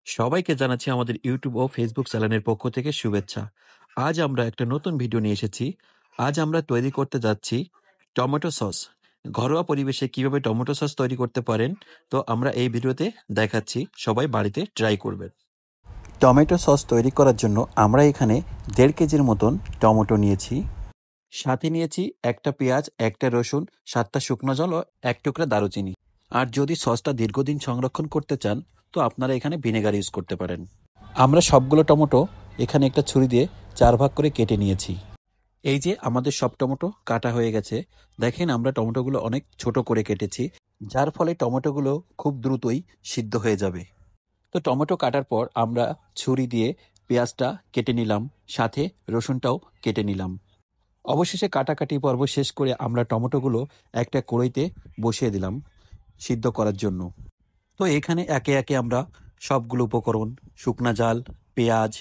সবাইকে জানাচ্ছি আমাদের ইউটিউব ও ফেসবুক চ্যানেলের পক্ষ থেকে শুভেচ্ছা। আজ আমরা একটা নতুন ভিডিও নিয়ে এসেছি। আজ আমরা তৈরি করতে যাচ্ছি টমেটো সস। ঘরোয়া পরিবেশে কিভাবে টমেটো সস তৈরি করতে পারেন, তো আমরা এই ভিডিওতে দেখাচ্ছি। সবাই বাড়িতে ট্রাই করবেন। টমেটো সস তৈরি করার জন্য আমরা এখানে 1.5 কেজির মতন টমেটো নিয়েছি। সাথে নিয়েছি একটা পেঁয়াজ, একটা রসুন, 7টা শুকনো জল ও 1 টুকরা দারুচিনি। আর যদি সসটা দীর্ঘদিন সংরক্ষণ করতে চান, তো আপনারা এখানে ভিনেগার ইউজ করতে পারেন। আমরা সবগুলো টমেটো এখানে একটা ছুরি দিয়ে 4 ভাগ করে কেটে নিয়েছি। এই যে আমাদের সব টমেটো কাটা হয়ে গেছে। দেখেন আমরা টমেটোগুলো অনেক ছোট করে কেটেছি, যার ফলে টমেটোগুলো খুব দ্রুতই সিদ্ধ হয়ে যাবে। তো টমেটো কাটার পর আমরা ছুরি দিয়ে পেঁয়াজটা কেটে নিলাম, সাথে রসুনটাও কেটে নিলাম। অবশেষে কাটাকাটি পর্ব শেষ করে আমরা টমেটোগুলো একটা কড়াইতে বসিয়ে দিলাম সিদ্ধ করার জন্য। তো এখানে একে একে আমরা সবগুলো উপকরণ, শুকনা ঝাল, পেঁয়াজ,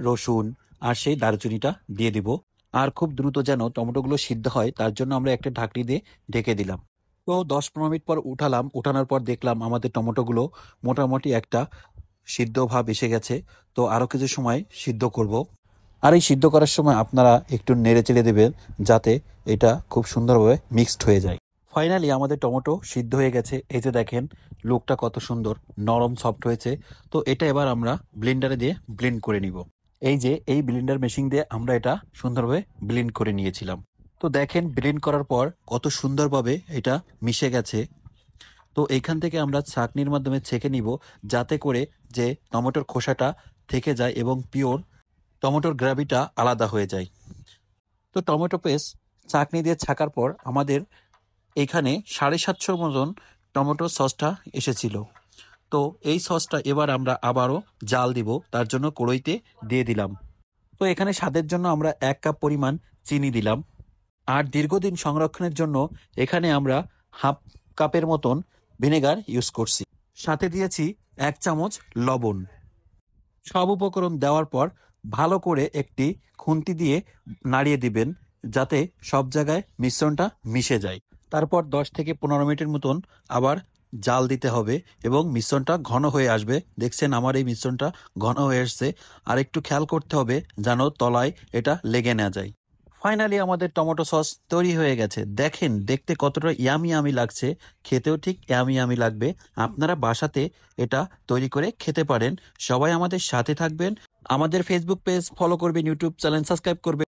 রসুন আর সেই দারুচিনিটা দিয়ে দিব। আর খুব দ্রুত যেন টমেটোগুলো সিদ্ধ হয়, তার জন্য আমরা একটা ঢাকনি দিয়ে ঢেকে দিলাম। তো 10-15 মিনিট পর উঠালাম। উঠানোর পর দেখলাম আমাদের টমেটোগুলো মোটামুটি একটা সিদ্ধ ভাব এসে গেছে। তো আরও কিছু সময় সিদ্ধ করব। আর এই সিদ্ধ করার সময় আপনারা একটু নেড়ে চেড়ে দেবেন, যাতে এটা খুব সুন্দরভাবে মিক্সড হয়ে যায়। ফাইনালি আমাদের টমেটো সিদ্ধ হয়ে গেছে। এই যে দেখেন লুকটা কত সুন্দর, নরম সফট হয়েছে। তো এটা এবার আমরা ব্লেন্ডারে দিয়ে ব্লেন্ড করে নিব। এই যে এই ব্লেন্ডার মেশিন দিয়ে আমরা এটা সুন্দরভাবে ব্লেন্ড করে নিয়েছিলাম। তো দেখেন ব্লেন্ড করার পর কত সুন্দরভাবে এটা মিশে গেছে। তো এইখান থেকে আমরা ছাঁকনির মাধ্যমে ছেঁকে নিব, যাতে করে যে টমেটোর খোসাটা থেকে যায় এবং পিওর টমেটোর গ্রেভিটা আলাদা হয়ে যায়। তো টমেটো পেস্ট ছাঁকনি দিয়ে ছাকার পর আমাদের এখানে 750 মতন টমেটো সসটা এসেছিল। তো এই সসটা এবার আমরা আবারও জাল দিব, তার জন্য কড়াইতে দিয়ে দিলাম। তো এখানে স্বাদের জন্য আমরা 1 কাপ পরিমাণ চিনি দিলাম। আর দীর্ঘদিন সংরক্ষণের জন্য এখানে আমরা হাফ কাপের মতন ভিনেগার ইউজ করছি। সাথে দিয়েছি 1 চামচ লবণ। সব উপকরণ দেওয়ার পর ভালো করে একটি খুন্তি দিয়ে নাড়িয়ে দিবেন, যাতে সব জায়গায় মিশ্রণটা মিশে যায়। তারপর 10 থেকে 15 মিনিটের মতন আবার জাল দিতে হবে এবং মিশ্রণটা ঘন হয়ে আসবে। দেখছেন আমার এই মিশ্রণটা ঘন হয়ে আসছে। আর একটু খেয়াল করতে হবে যেন তলায় এটা লেগে না যায়। ফাইনালি আমাদের টমেটো সস তৈরি হয়ে গেছে। দেখেন দেখতে কতটা ইয়ামি ইয়ামি লাগছে, খেতেও ঠিক ইয়ামি ইয়ামি লাগবে। আপনারা বাসাতে এটা তৈরি করে খেতে পারেন। সবাই আমাদের সাথে থাকবেন, আমাদের ফেসবুক পেজ ফলো করবেন, ইউটিউব চ্যানেল সাবস্ক্রাইব করবেন।